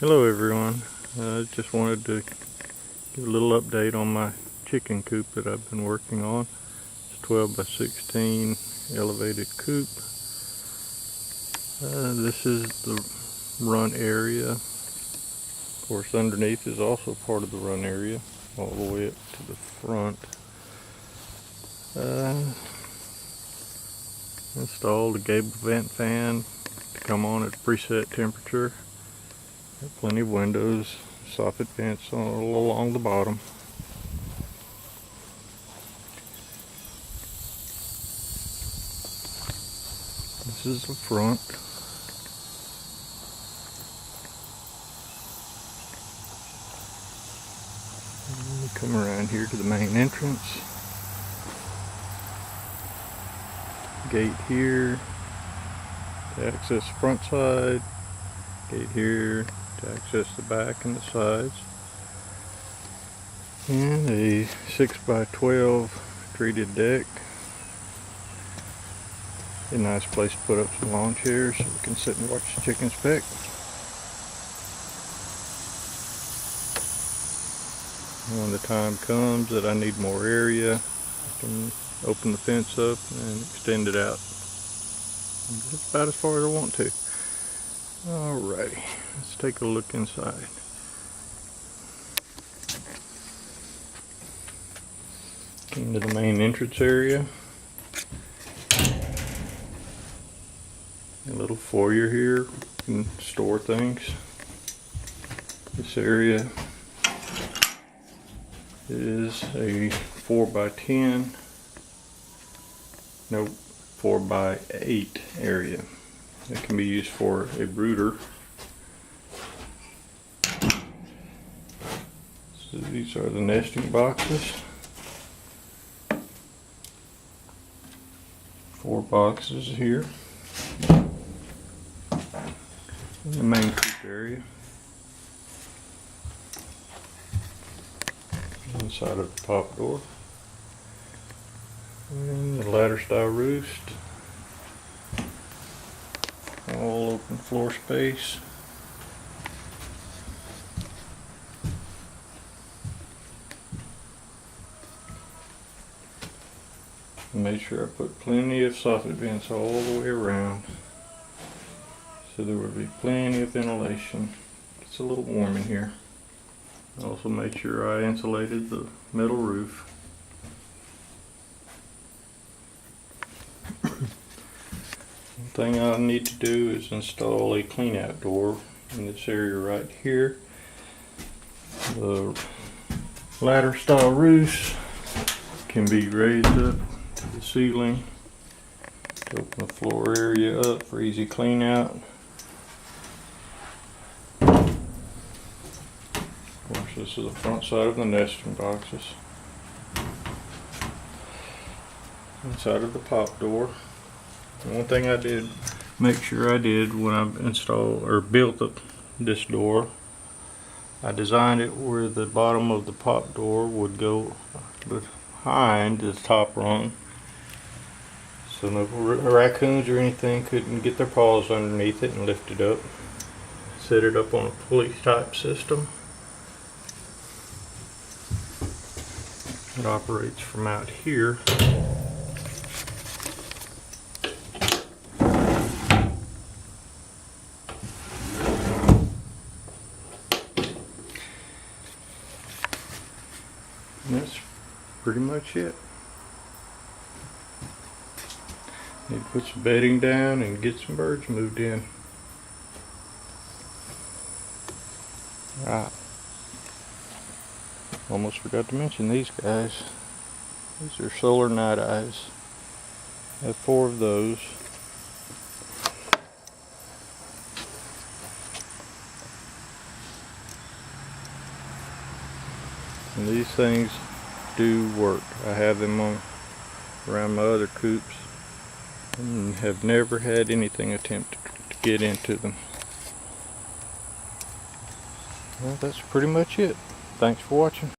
Hello everyone, I just wanted to give a little update on my chicken coop that I've been working on. It's 12 by 16 elevated coop. This is the run area. Of course, underneath is also part of the run area, all the way up to the front. Installed a gable vent fan to come on at preset temperature. Got plenty of windows, soffit vents all along the bottom. This is the front. We come around here to the main entrance. Gate here to access the front side. Gate here to access the back and the sides. And a 6 by 12 treated deck. A nice place to put up some lawn chairs so we can sit and watch the chickens peck. When the time comes that I need more area, I can open the fence up and extend it out. That's about as far as I want to. Alrighty, let's take a look inside. Into the main entrance area. A little foyer here, you can store things. This area is a 4 by 10, no, 4 by 8 area. It can be used for a brooder. So these are the nesting boxes. 4 boxes here. In the main coop area. Inside of the top door. And the ladder style roost. All open floor space. Made sure I put plenty of soffit vents all the way around, so there would be plenty of ventilation. It's a little warm in here. I also made sure I insulated the metal roof. One thing I need to do is install a clean out door in this area right here. The ladder style roofs can be raised up to the ceiling to open the floor area up for easy clean out. Of course, this is the front side of the nesting boxes. Inside of the pop door. And one thing I did make sure I did when I installed or built this door, I designed it where the bottom of the pop door would go behind the top rung, so no raccoons or anything couldn't get their paws underneath it and lift it up. Set it up on a pulley type system. It operates from out here. And that's pretty much it. Need to put some bedding down and get some birds moved in. Right. Almost forgot to mention these guys. These are solar night eyes. I have 4 of those. And these things do work. I have them on around my other coops and have never had anything attempt to get into them. Well, that's pretty much it. Thanks for watching.